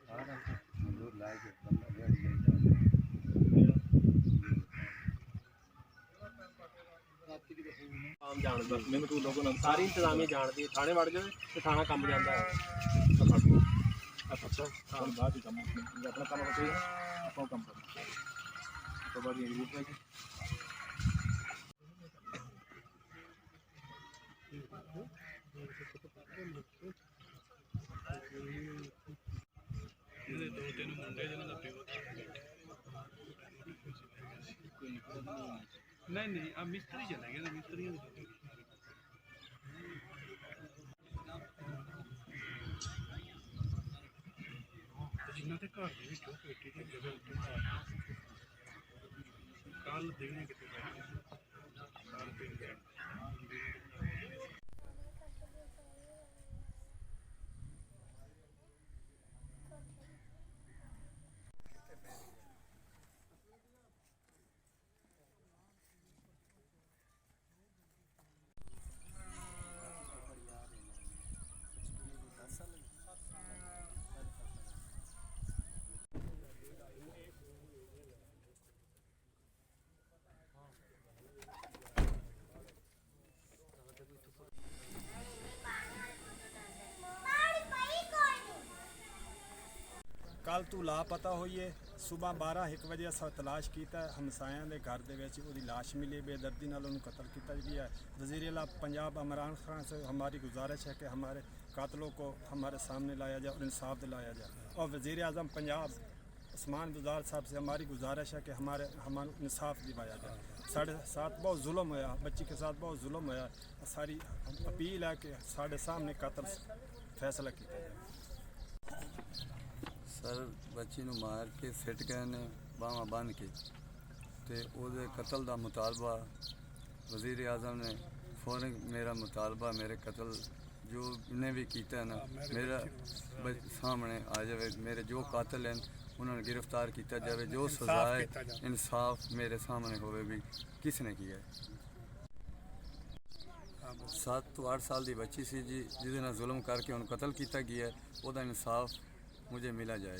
आम जानदा मैनू तू लोगों ने सारी इंतजामिया जानती है थाने वड़ जाए तो थाना कम जाता है अच्छा हम बात ही कम अपना काम होते हैं अपना काम करना तो बाकी ग्रुप है ये दो तीन मुंडे जिन्होंने पियो नहीं अब मिस्त्री चले गए मिस्त्री जिन्होंने घर के विचों पेटी की जगह कल देने कितने कल तू लापता होइए सुबह 12-1 बजे अस तलाश किया हमसाया के घर के लाश मिली बेदर्दी नाल उन्हें कत्ल किया गया है। वज़ीर आला पंजाब इमरान खान से हमारी गुजारिश है कि हमारे कातलों को हमारे सामने लाया जाए और इंसाफ दिलाया जाए। और वज़ीर आज़म पंजाब उस्मान बुज़दार साहब से हमारी गुजारिश है कि हमारे इंसाफ दिलाया जाए। साढ़े साथ बहुत जुल्म होया, बच्ची के साथ बहुत जुल्म होया। सारी अपील है कि साढ़े सामने कत्ल फैसला किया जाए। सर बच्ची नूं मार के सिट गए ने बांह बन के ते ओदे कतल दा मुतालबा वज़ीर आज़म ने फौरन मेरा मुतालबा मेरे कतल जो ने भी किया ना मेरा सामने आ जाए, मेरे जो कातिल हैं उन्होंने गिरफ्तार किया जाए, जो सज़ा है इंसाफ मेरे सामने होवे भी किसने किया है। 7 तो 8 साल की बच्ची सी जी जिहदे नाल जुल्म करके उन्हें कतल किया गया है, उसका इंसाफ मुझे मिला जाए।